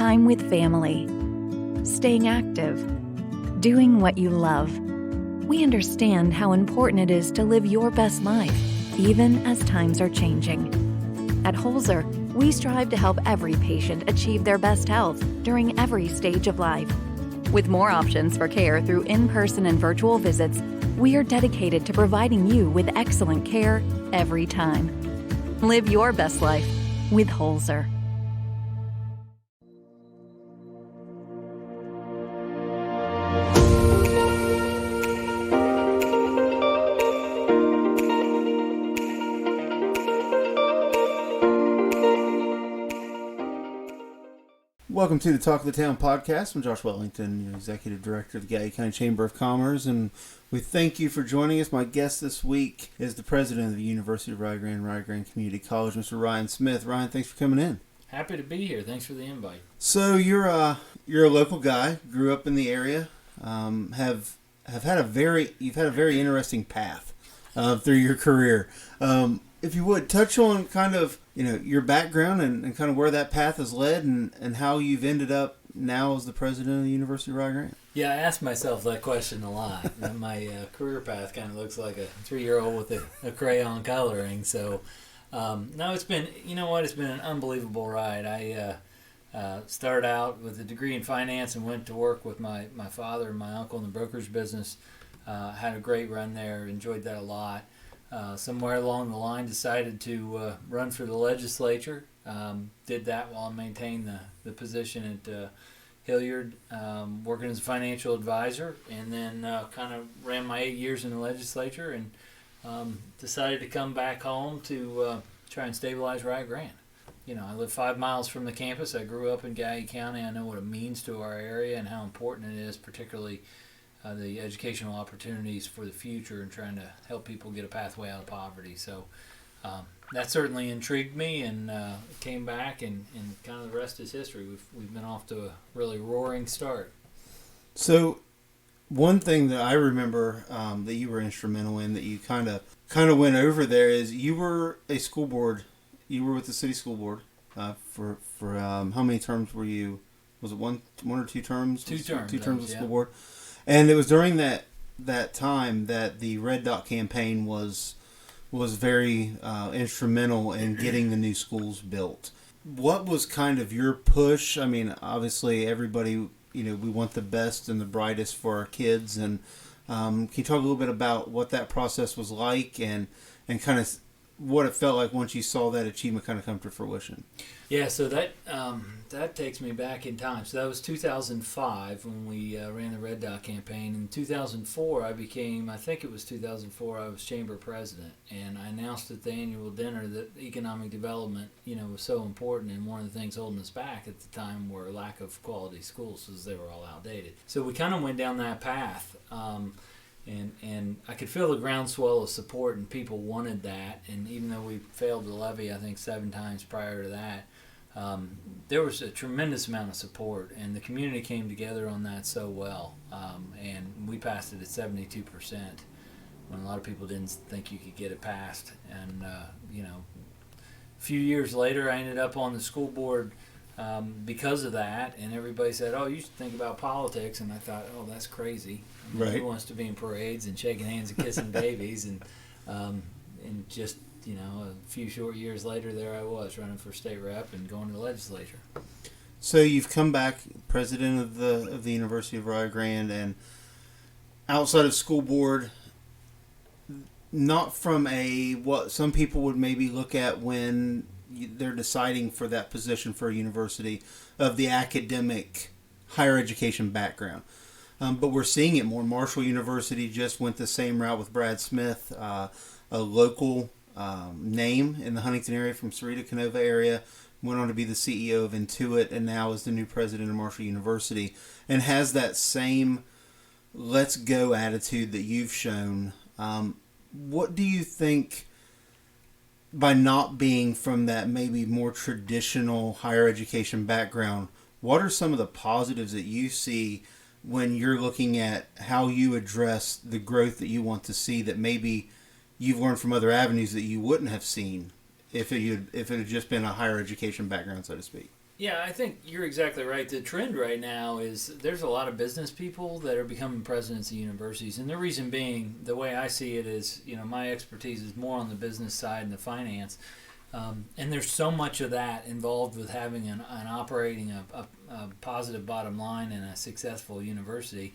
time with family, staying active, doing what you love. We understand how important it is to live your best life, even as times are changing. At Holzer, we strive to help every patient achieve their best health during every stage of life. With more options for care through in-person and virtual visits, we are dedicated to providing you with excellent care every time. Live your best life with Holzer. Welcome to the Talk of the Town podcast. I'm Josh Wellington, your Executive Director of the Gallia County Chamber of Commerce, and we thank you for joining us. My guest this week is the President of the University of Rio Grande Community College, Mr. Ryan Smith. Ryan, thanks for coming in. Happy to be here. Thanks for the invite. So you're a local guy, grew up in the area, have had a very interesting path through your career. If you would, touch on kind of, your background and kind of where that path has led and how you've ended up now as the president of the University of Rio Grande. Yeah, I ask myself that question a lot. My career path kind of looks like a 3-year-old with a crayon coloring. So, no, it's been, it's been an unbelievable ride. I started out with a degree in finance and went to work with my father and my uncle in the brokerage business. Had a great run there, enjoyed that a lot. Somewhere along the line decided to run for the legislature. Did that while I maintained the position at Hilliard, working as a financial advisor, and then kind of ran my 8 years in the legislature and decided to come back home to try and stabilize Rio Grande. I live 5 miles from the campus. I grew up in Gallia County. I know what it means to our area and how important it is, particularly the educational opportunities for the future and trying to help people get a pathway out of poverty. So that certainly intrigued me and came back and kind of the rest is history. We've been off to a really roaring start. So one thing that I remember that you were instrumental in, that you kind of went over there, is you were a school board. You were with the city school board for how many terms were you? Was it one or two terms? Two terms. 2 terms of school board. And it was during that time that the Red Dot campaign was very instrumental in getting the new schools built. What was kind of your push? I mean, obviously everybody, we want the best and the brightest for our kids. And can you talk a little bit about what that process was like and kind of what it felt like once you saw that achievement kind of come to fruition? Yeah, so that takes me back in time. So that was 2005 when we ran the Red Dot campaign. In 2004, I was chamber president, and I announced at the annual dinner that economic development, was so important, and one of the things holding us back at the time were lack of quality schools, because they were all outdated. So we kind of went down that path. And I could feel the groundswell of support, and people wanted that. And even though we failed to levy, I think 7 times prior to that, there was a tremendous amount of support, and the community came together on that so well. And we passed it at 72%, when a lot of people didn't think you could get it passed. And a few years later, I ended up on the school board because of that, and everybody said, "Oh, you should think about politics." And I thought, "Oh, that's crazy. Right. Who wants to be in parades and shaking hands and kissing babies?" And just a few short years later, there I was running for state rep and going to the legislature. So you've come back president of the University of Rio Grande, and outside of school board, not from what some people would maybe look at when they're deciding for that position for a university, of the academic higher education background. But we're seeing it more. Marshall University just went the same route with Brad Smith, a local name in the Huntington area from Sarita Canova area, went on to be the CEO of Intuit, and now is the new president of Marshall University, and has that same let's go attitude that you've shown. What do you think, by not being from that maybe more traditional higher education background, what are some of the positives that you see when you're looking at how you address the growth that you want to see, that maybe you've learned from other avenues that you wouldn't have seen if it had just been a higher education background, so to speak? Yeah, I think you're exactly right. The trend right now is there's a lot of business people that are becoming presidents of universities, and the reason being, the way I see it is, my expertise is more on the business side and the finance, and there's so much of that involved with having an operating a positive bottom line and a successful university,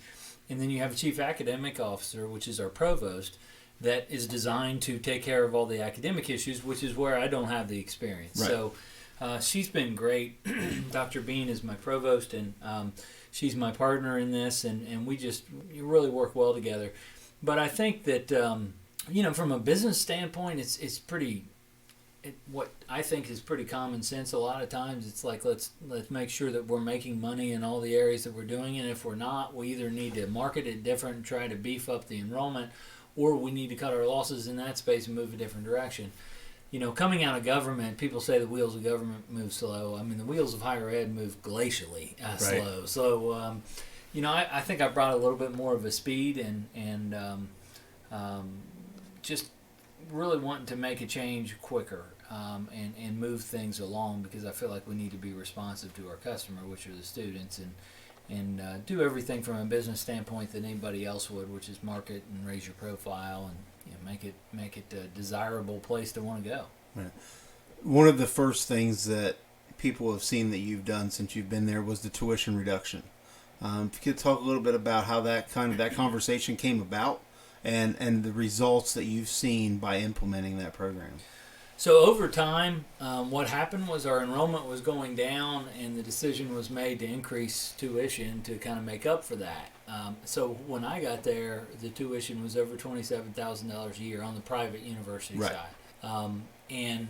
and then you have a chief academic officer, which is our provost, that is designed to take care of all the academic issues, which is where I don't have the experience. Right. So. She's been great. Dr. Bean is my provost, and she's my partner in this, and we really work well together. But I think that, from a business standpoint, it's pretty, what I think is pretty common sense. A lot of times it's like, let's make sure that we're making money in all the areas that we're doing, and if we're not, we either need to market it different and try to beef up the enrollment, or we need to cut our losses in that space and move a different direction. Coming out of government, people say the wheels of government move slow. I mean, the wheels of higher ed move glacially slow. So, I think I brought a little bit more of a speed and just really wanting to make a change quicker and move things along, because I feel like we need to be responsive to our customer, which are the students, and do everything from a business standpoint that anybody else would, which is market and raise your profile and make it a desirable place to want to go. Right. One of the first things that people have seen that you've done since you've been there was the tuition reduction. If you could talk a little bit about how that conversation came about and the results that you've seen by implementing that program. So over time, what happened was our enrollment was going down, and the decision was made to increase tuition to kind of make up for that. So when I got there, the tuition was over $27,000 a year on the private university side. And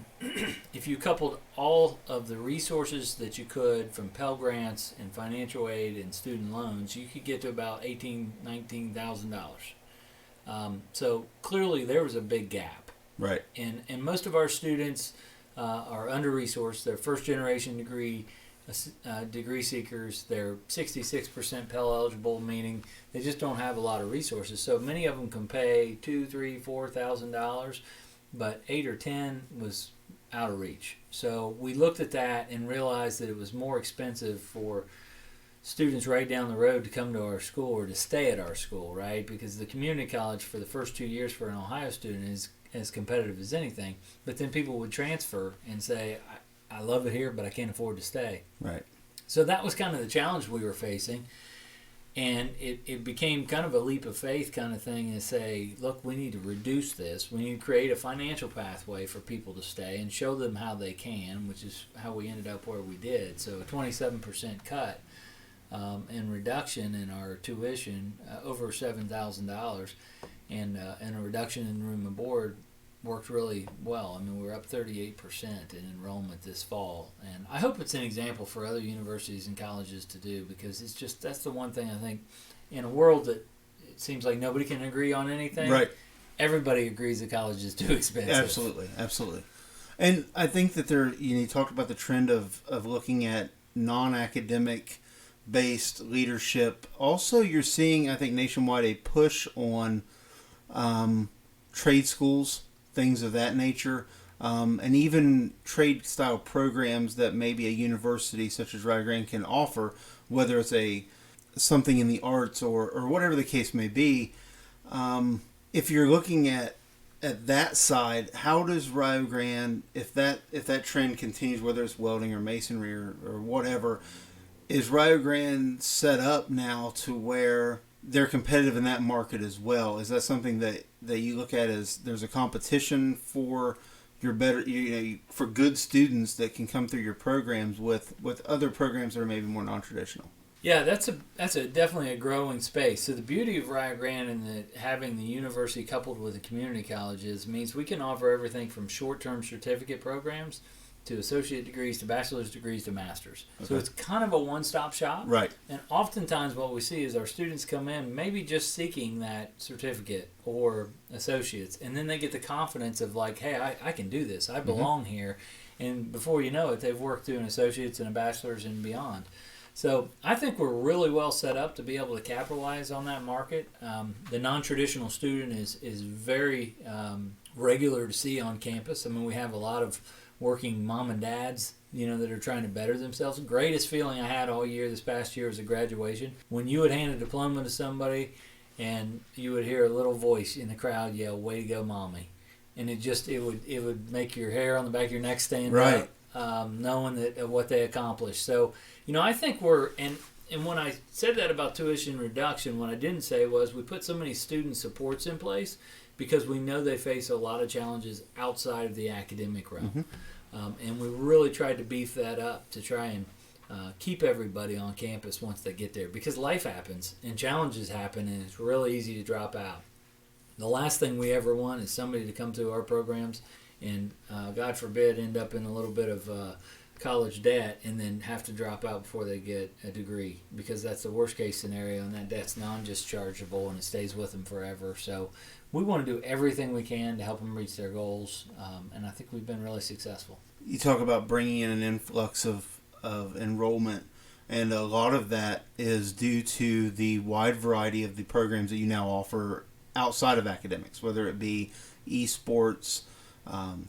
if you coupled all of the resources that you could from Pell Grants and financial aid and student loans, you could get to about $18,000, $19,000. So clearly there was a big gap. Right. And most of our students are under-resourced. They're first-generation degree seekers. They're 66% Pell eligible, meaning they just don't have a lot of resources. So many of them can pay $2,000, $3,000, $4,000, but 8 or 10 was out of reach. So we looked at that and realized that it was more expensive for students right down the road to come to our school or to stay at our school, right? Because the community college for the first 2 years for an Ohio student is as competitive as anything. But then people would transfer and say, I love it here, but I can't afford to stay. Right. So that was kind of the challenge we were facing. And it became kind of a leap of faith kind of thing to say, look, we need to reduce this. We need to create a financial pathway for people to stay and show them how they can, which is how we ended up where we did. So a 27% cut and reduction in our tuition, over $7,000, and a reduction in room and board worked really well. I mean, we were up 38% in enrollment this fall, and I hope it's an example for other universities and colleges to do, because it's just, that's the one thing I think in a world that it seems like nobody can agree on anything. Right. Everybody agrees that college is too expensive. Absolutely. And I think that you talked about the trend of looking at non-academic based leadership. Also, you're seeing, I think, nationwide a push on trade schools, things of that nature, and even trade style programs that maybe a university such as Rio Grande can offer, whether it's something in the arts or whatever the case may be. If you're looking at that side, how does Rio Grande, if that trend continues, whether it's welding or masonry or whatever, is Rio Grande set up now to where they're competitive in that market as well? Is that something that you look at as there's a competition for your better, for good students that can come through your programs with other programs that are maybe more non-traditional? Yeah, that's definitely a growing space. So the beauty of Rio Grande and having the university coupled with the community colleges means we can offer everything from short-term certificate programs to associate degrees to bachelor's degrees to master's. Okay. So it's kind of a one-stop shop. Right. And oftentimes what we see is our students come in maybe just seeking that certificate or associates, and then they get the confidence of like, hey, I can do this. I belong here. And before you know it, they've worked through an associate's and a bachelor's and beyond. So I think we're really well set up to be able to capitalize on that market. The non-traditional student is very regular to see on campus. I mean, we have a lot of working mom and dads that are trying to better themselves. The greatest feeling I had all year this past year was a graduation. When you would hand a diploma to somebody and you would hear a little voice in the crowd yell, "Way to go, Mommy." And it would make your hair on the back of your neck stand right. up, knowing that what they accomplished. So, I think and when I said that about tuition reduction, what I didn't say was we put so many student supports in place because we know they face a lot of challenges outside of the academic realm. And we really tried to beef that up to try and keep everybody on campus once they get there, because life happens and challenges happen, and it's really easy to drop out. The last thing we ever want is somebody to come to our programs and, God forbid, end up in a little bit of college debt and then have to drop out before they get a degree, because that's the worst case scenario, and that debt's non-dischargeable and it stays with them forever. So we want to do everything we can to help them reach their goals, and I think we've been really successful. You talk about bringing in an influx of enrollment, and a lot of that is due to the wide variety of the programs that you now offer outside of academics, whether it be esports,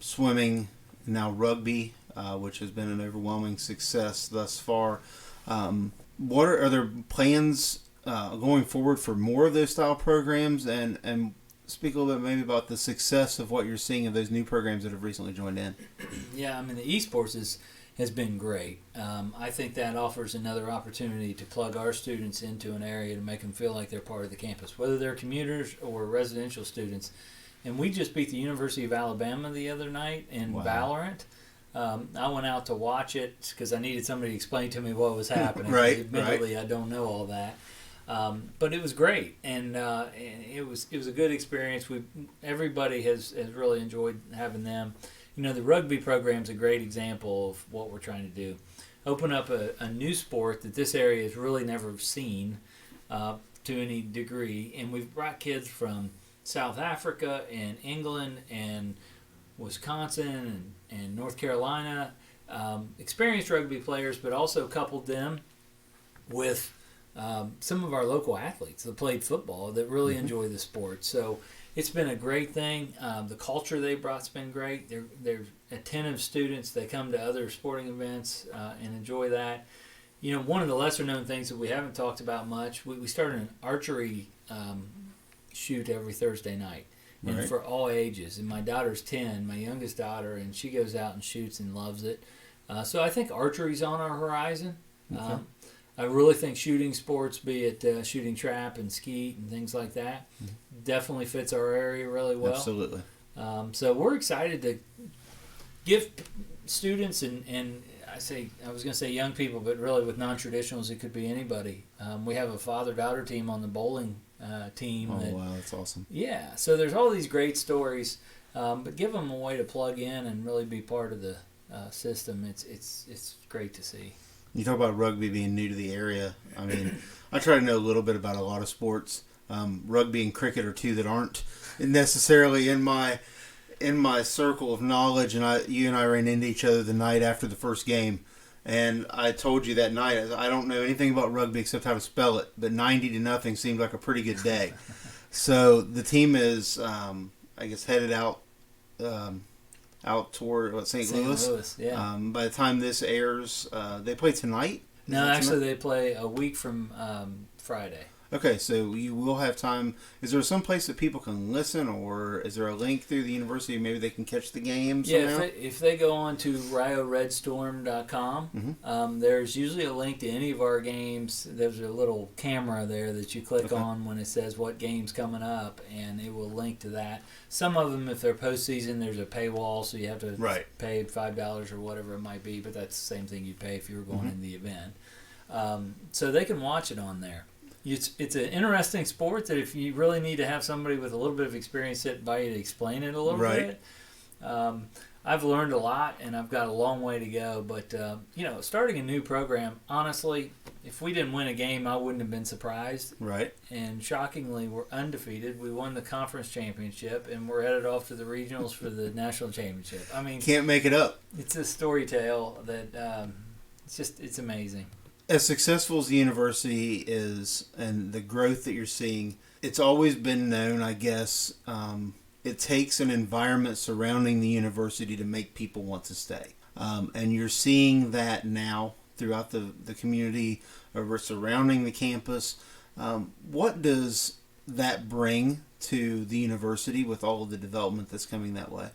swimming, now rugby, which has been an overwhelming success thus far. What are there plans going forward for more of those style programs, and speak a little bit maybe about the success of what you're seeing of those new programs that have recently joined in? Yeah, the esports has been great. I think that offers another opportunity to plug our students into an area to make them feel like they're part of the campus, whether they're commuters or residential students. And we just beat the University of Alabama the other night in Valorant. I went out to watch it because I needed somebody to explain to me what was happening. Right, admittedly, I don't know all that. But it was great, and it was a good experience. Everybody has really enjoyed having them. The rugby program's a great example of what we're trying to do. Open up a new sport that this area has really never seen to any degree, and we've brought kids from South Africa and England and Wisconsin and North Carolina, experienced rugby players, but also coupled them with some of our local athletes that played football that really enjoy the sport. So it's been a great thing. The culture they brought's been great. They're attentive students. They come to other sporting events and enjoy that. One of the lesser known things that we haven't talked about much, we started an archery shoot every Thursday night. And for all ages. And my daughter's 10, my youngest daughter, and she goes out and shoots and loves it. So I think archery's on our horizon. Okay. I really think shooting sports, be it shooting trap and skeet and things like that, definitely fits our area really well. Absolutely. So we're excited to give students and I was going to say young people, but really with non-traditionals, it could be anybody. We have a father-daughter team on the bowling team. Wow, that's awesome. Yeah, so there's all these great stories, but give them a way to plug in and really be part of the system. It's great to see. You talk about rugby being new to the area. I try to know a little bit about a lot of sports. Rugby and cricket are two that aren't necessarily in my circle of knowledge, and you and I ran into each other the night after the first game, and I told you that night I don't know anything about rugby except how to spell it, but 90-0 seemed like a pretty good day. So the team is, headed out toward St. Louis. Yeah. By the time this airs, they play tonight? No, actually they play a week from Friday. Okay, so you will have time. Is there some place that people can listen, or is there a link through the university maybe they can catch the game somehow? Yeah, if they go on to rioredstorm.com, there's usually a link to any of our games. There's a little camera there that you click on when it says what game's coming up, and it will link to that. Some of them, if they're postseason, there's a paywall, so you have to pay $5 or whatever it might be, but that's the same thing you'd pay if you were going in the event. So they can watch it on there. It's an interesting sport that if you really need to have somebody with a little bit of experience sit by you to explain it a little bit. I've learned a lot, and I've got a long way to go. But, starting a new program, honestly, if we didn't win a game, I wouldn't have been surprised. Right. And shockingly, we're undefeated. We won the conference championship, and we're headed off to the regionals for the national championship. Can't make it up. It's a story tale that it's amazing. As successful as the university is and the growth that you're seeing, it's always been known, I guess, it takes an environment surrounding the university to make people want to stay. And you're seeing that now throughout the community surrounding the campus. What does that bring to the university with all of the development that's coming that way?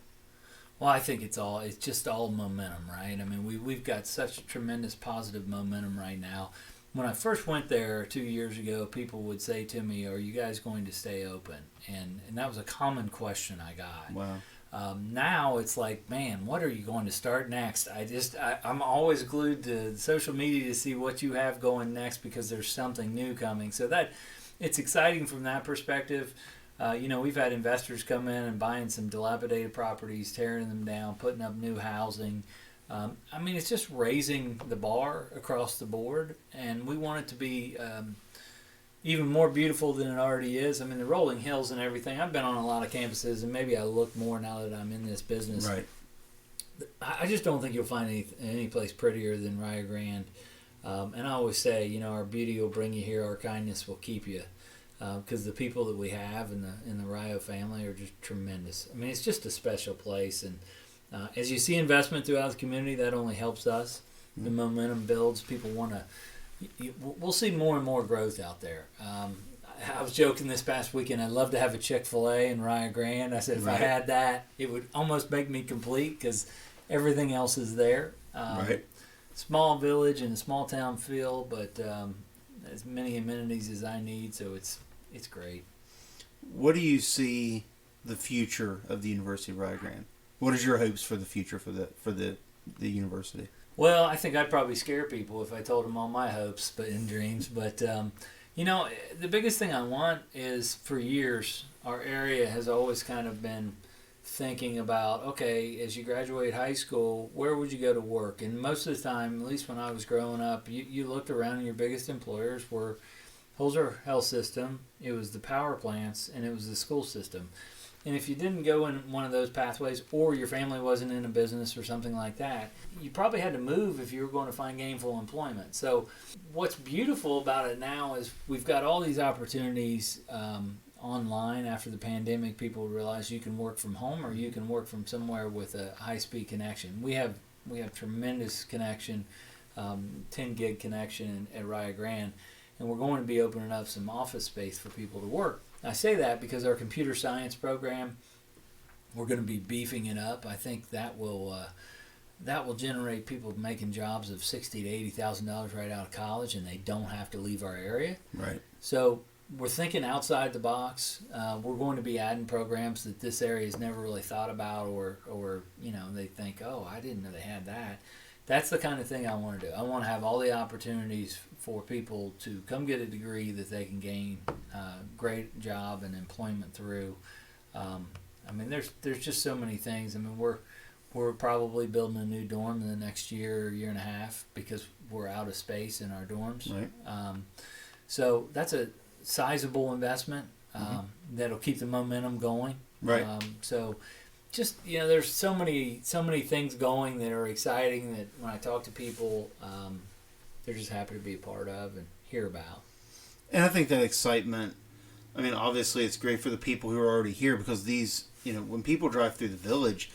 Well, I think it's just all momentum, right? I mean, we've got such a tremendous positive momentum right now. When I first went there 2 years ago, people would say to me, "Are you guys going to stay open?" And that was a common question I got. Wow. Now it's like, man, what are you going to start next? I'm always glued to social media to see what you have going next because there's something new coming. So that it's exciting from that perspective. We've had investors come in and buying some dilapidated properties, tearing them down, putting up new housing. It's just raising the bar across the board, and we want it to be even more beautiful than it already is. I mean, the rolling hills and everything. I've been on a lot of campuses, and maybe I look more now that I'm in this business. Right. I just don't think you'll find any place prettier than Rio Grande. And I always say, our beauty will bring you here, our kindness will keep you. Because the people that we have in the Rio family are just tremendous. I mean, it's just a special place. And as you see investment throughout the community, that only helps us. The momentum builds. People want to... We'll see more and more growth out there. I was joking this past weekend, I'd love to have a Chick-fil-A in Rio Grande. I said if I had that, it would almost make me complete because everything else is there. Right. Small village and a small town feel, but as many amenities as I need, so it's great. What do you see the future of the University of Rio Grande? What is your hopes for the future for the university? Well, I think I'd probably scare people if I told them all my hopes and dreams. But, the biggest thing I want is for years, our area has always kind of been thinking about, okay, as you graduate high school, where would you go to work? And most of the time, at least when I was growing up, you looked around and your biggest employers were Holzer Health System, it was the power plants, and it was the school system. And if you didn't go in one of those pathways or your family wasn't in a business or something like that, you probably had to move if you were going to find gainful employment. So what's beautiful about it now is we've got all these opportunities online. After the pandemic, people realize you can work from home or you can work from somewhere with a high-speed connection. We have tremendous connection, 10 gig connection at Rio Grande, and we're going to be opening up some office space for people to work. I say that because our computer science program, we're going to be beefing it up. I think that will generate people making jobs of $60,000 to $80,000 right out of college, and they don't have to leave our area. Right. So we're thinking outside the box. We're going to be adding programs that this area has never really thought about, or they think, oh, I didn't know they had that. That's the kind of thing I want to do. I want to have all the opportunities for people to come get a degree that they can gain great job and employment through. There's just so many things. I mean, we're probably building a new dorm in the next year and a half because we're out of space in our dorms. Right. So that's a sizable investment that'll keep the momentum going. Right. There's so many things going that are exciting that when I talk to people, they're just happy to be a part of and hear about. And I think that excitement, obviously it's great for the people who are already here because these, when people drive through the village,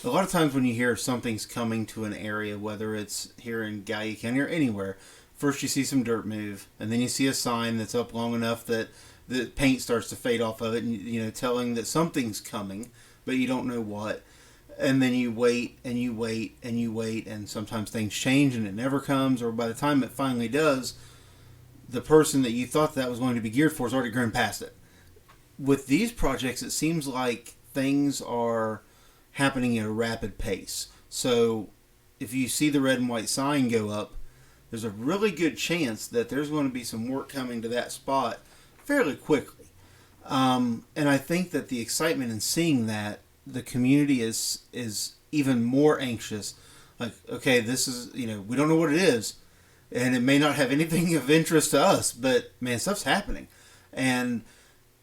a lot of times when you hear something's coming to an area, whether it's here in Gallia County or anywhere, first you see some dirt move, and then you see a sign that's up long enough that the paint starts to fade off of it, and telling that something's coming, but you don't know what. And then you wait and you wait and you wait, and sometimes things change and it never comes, or by the time it finally does, the person that you thought that was going to be geared for has already grown past it. With these projects, it seems like things are happening at a rapid pace. So if you see the red and white sign go up, there's a really good chance that there's going to be some work coming to that spot fairly quickly. And I think that the excitement in seeing that, the community is even more anxious. Like, okay, this is, we don't know what it is, and it may not have anything of interest to us, but man, stuff's happening. And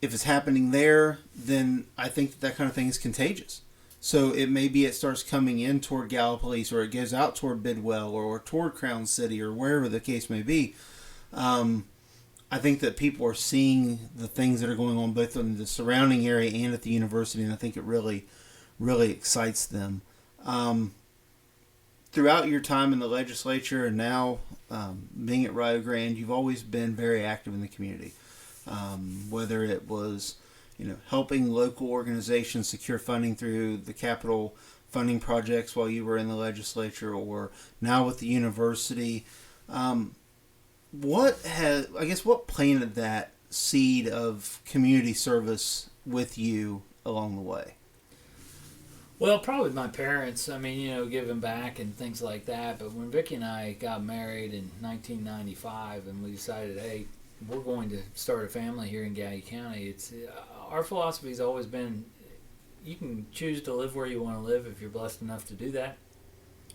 if it's happening there, then I think that kind of thing is contagious. So it starts coming in toward Gallipolis, or it goes out toward Bidwell, or toward Crown City, or wherever the case may be. I think that people are seeing the things that are going on both in the surrounding area and at the university, and I think it really, really excites them. throughout your time in the legislature and now being at Rio Grande, you've always been very active in the community. Whether it was, helping local organizations secure funding through the capital funding projects while you were in the legislature, or now with the university. What planted that seed of community service with you along the way? Well, probably my parents. I mean, giving back and things like that. But when Vicki and I got married in 1995, and we decided, hey, we're going to start a family here in Gallia County, it's our philosophy has always been, you can choose to live where you want to live if you're blessed enough to do that.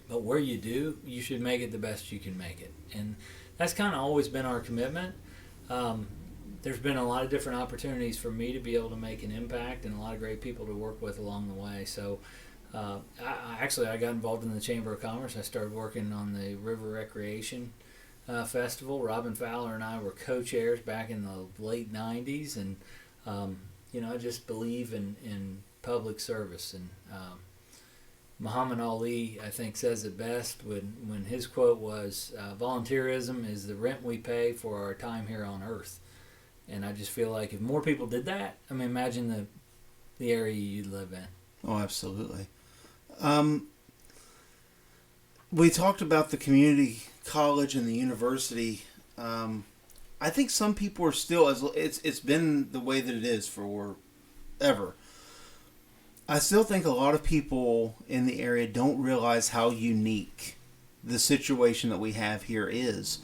But where you do, you should make it the best you can make it. And that's kind of always been our commitment. There's been a lot of different opportunities for me to be able to make an impact and a lot of great people to work with along the way. So I got involved in the Chamber of Commerce. I started working on the River Recreation Festival. Robin Fowler and I were co-chairs back in the late 90s. And, I just believe in public service. And Muhammad Ali, I think, says it best when his quote was, volunteerism is the rent we pay for our time here on earth. And I just feel like if more people did that, I mean, imagine the area you'd live in. Oh, absolutely. We talked about the community college and the university. I think some people are still, it's been the way that it is forever. I still think a lot of people in the area don't realize how unique the situation that we have here is.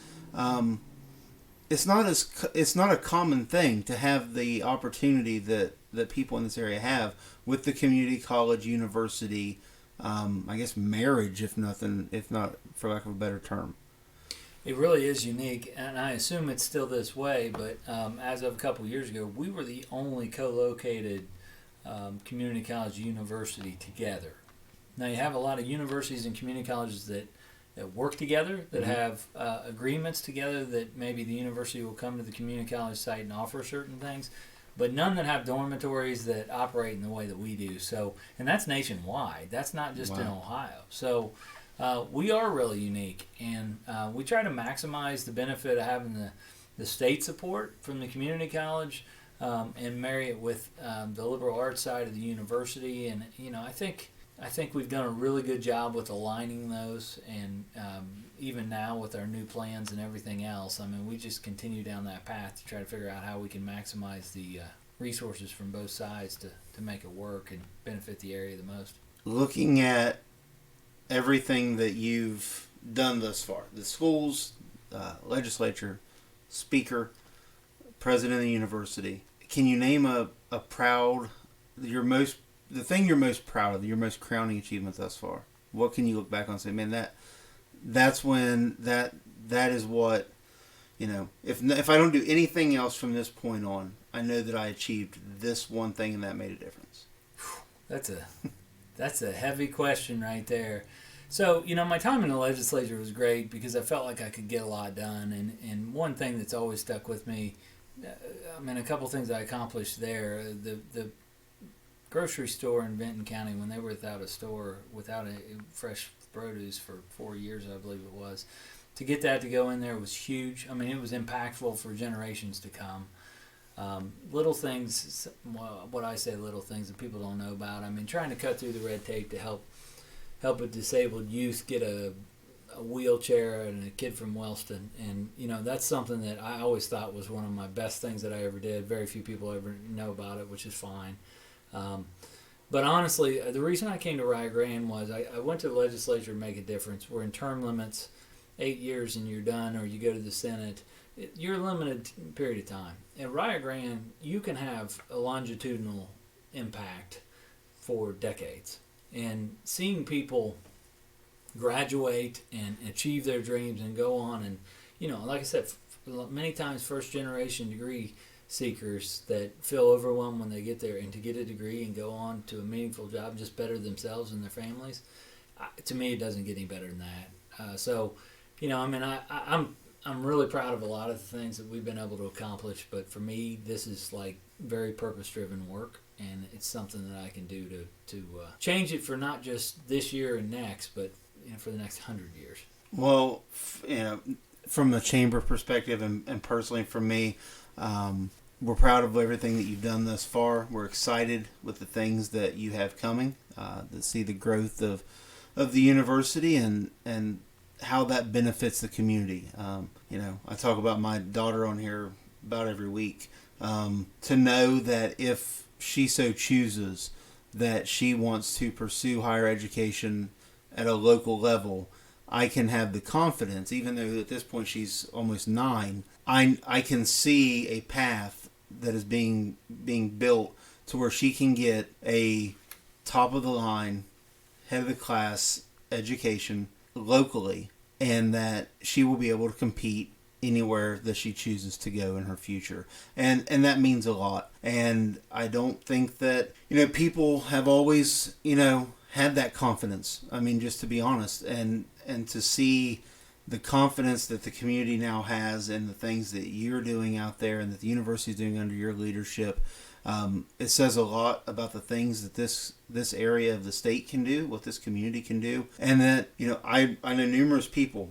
It's not a common thing to have the opportunity that people in this area have with the community college, university, marriage, if not for lack of a better term. It really is unique, and I assume it's still this way, but as of a couple years ago, we were the only co-located community college university together. Now, you have a lot of universities and community colleges that work together, that have agreements together that maybe the university will come to the community college site and offer certain things, but none that have dormitories that operate in the way that we do. So, and that's nationwide. That's not just in Ohio. So we are really unique, and we try to maximize the benefit of having the state support from the community college and marry it with the liberal arts side of the university. And, I think we've done a really good job with aligning those, and even now with our new plans and everything else, I mean, we just continue down that path to try to figure out how we can maximize the resources from both sides to make it work and benefit the area the most. Looking at everything that you've done thus far, the schools, legislature, speaker, president of the university, can you name the thing you're most proud of, your most crowning achievement thus far? What can you look back on and say, man, that is what, if I don't do anything else from this point on, I know that I achieved this one thing and that made a difference? That's a heavy question right there. So, my time in the legislature was great because I felt like I could get a lot done. And one thing that's always stuck with me, a couple things I accomplished there. The grocery store in Benton County, when they were without a fresh produce for 4 years, I believe it was, to get that to go in there was huge. I mean, it was impactful for generations to come. Little things, what I say little things that people don't know about. I mean, trying to cut through the red tape to help a disabled youth get a wheelchair and a kid from Wellston. And, that's something that I always thought was one of my best things that I ever did. Very few people ever know about it, which is fine. But honestly, the reason I came to Rio Grande was I went to the legislature to make a difference. We're in term limits, 8 years and you're done, or you go to the Senate. You're a limited period of time. At Rio Grande, you can have a longitudinal impact for decades. And seeing people graduate and achieve their dreams and go on and, like I said, many times first-generation degree seekers that feel overwhelmed when they get there, and to get a degree and go on to a meaningful job and just better themselves and their families, to me it doesn't get any better than that. I'm really proud of a lot of the things that we've been able to accomplish, but for me this is like very purpose-driven work, and it's something that I can do to change it for not just this year and next, but for the next 100 years. Well, from the chamber perspective and personally from me, we're proud of everything that you've done thus far. We're excited with the things that you have coming, to see the growth of the university and how that benefits the community. I talk about my daughter on here about every week. To know that if she so chooses that she wants to pursue higher education at a local level, I can have the confidence, even though at this point she's almost 9, I can see a path that is being built to where she can get a top of the line, head of the class education locally, and that she will be able to compete anywhere that she chooses to go in her future. And that means a lot. And I don't think that, people have always, had that confidence. I mean, just to be honest, and to see the confidence that the community now has in the things that you're doing out there and that the university is doing under your leadership, it says a lot about the things that this area of the state can do, what this community can do. And that, I know numerous people.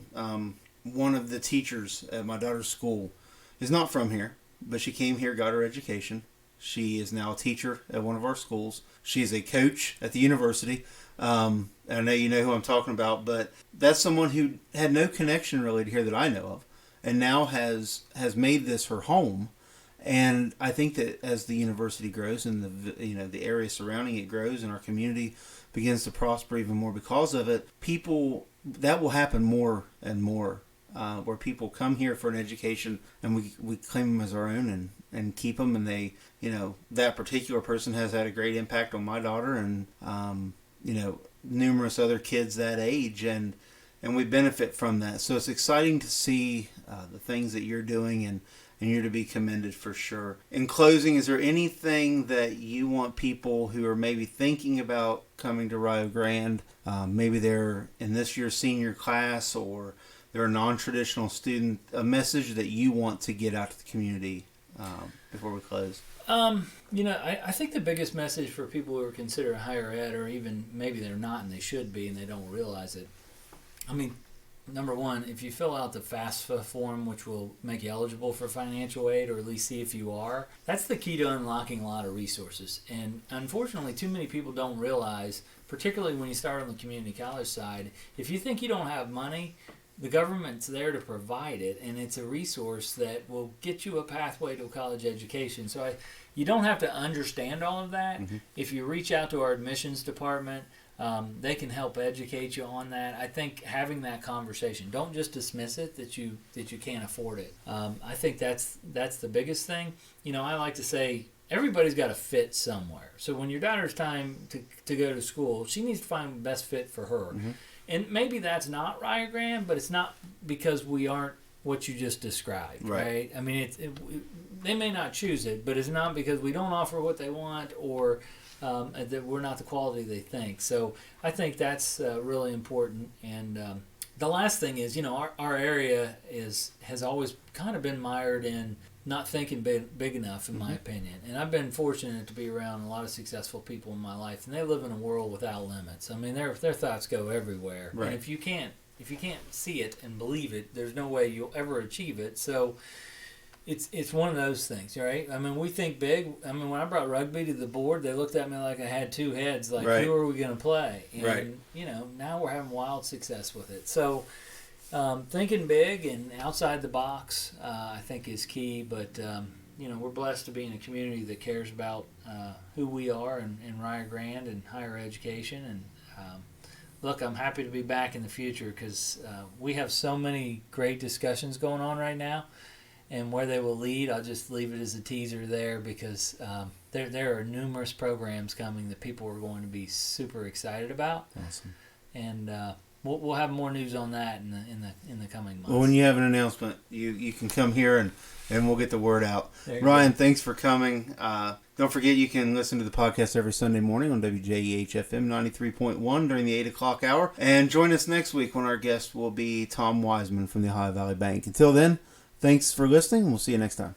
One of the teachers at my daughter's school is not from here, but she came here, got her education. She is now a teacher at one of our schools. She is a coach at the university. I know you know who I'm talking about, but that's someone who had no connection really to here that I know of, and now has made this her home. And I think that as the university grows and the area surrounding it grows and our community begins to prosper even more because of it, that will happen more and more. Where people come here for an education and we claim them as our own and keep them, and they, that particular person has had a great impact on my daughter and, numerous other kids that age, and we benefit from that. So it's exciting to see the things that you're doing, and you're to be commended for sure. In closing, is there anything that you want people who are maybe thinking about coming to Rio Grande, maybe they're in this year's senior class or they're a non-traditional student, a message that you want to get out to the community before we close? I think the biggest message for people who are considering higher ed, or even maybe they're not and they should be and they don't realize it. I mean, number one, if you fill out the FAFSA form, which will make you eligible for financial aid, or at least see if you are, that's the key to unlocking a lot of resources. And unfortunately, too many people don't realize, particularly when you start on the community college side, if you think you don't have money, the government's there to provide it, and it's a resource that will get you a pathway to a college education. So you don't have to understand all of that. Mm-hmm. If you reach out to our admissions department, they can help educate you on that. I think having that conversation, don't just dismiss it that you can't afford it. I think that's the biggest thing. I like to say everybody's got to fit somewhere. So when your daughter's time to go to school, she needs to find the best fit for her. Mm-hmm. And maybe that's not Rio Grande, but it's not because we aren't what you just described, right? I mean, they may not choose it, but it's not because we don't offer what they want or that we're not the quality they think. So I think that's really important. And the last thing is, our area has always kind of been mired in not thinking big enough, in my opinion. And I've been fortunate to be around a lot of successful people in my life, and they live in a world without limits. I mean, their thoughts go everywhere. Right. And if you can't see it and believe it, there's no way you'll ever achieve it. So it's one of those things, right? I mean, we think big. I mean, when I brought rugby to the board, they looked at me like I had two heads. Like, who are we going to play? And, now we're having wild success with it. So thinking big and outside the box, I think, is key. But, we're blessed to be in a community that cares about who we are in Rio Grande and higher education. And, look, I'm happy to be back in the future because we have so many great discussions going on right now. And where they will lead, I'll just leave it as a teaser there because there are numerous programs coming that people are going to be super excited about. Awesome. And we'll have more news on that in the coming months. Well, when you have an announcement, you can come here and we'll get the word out. Ryan, thanks for coming. Don't forget you can listen to the podcast every Sunday morning on WJEH-FM 93.1 during the 8 o'clock hour. And join us next week when our guest will be Tom Wiseman from the Ohio Valley Bank. Until then, thanks for listening. We'll see you next time.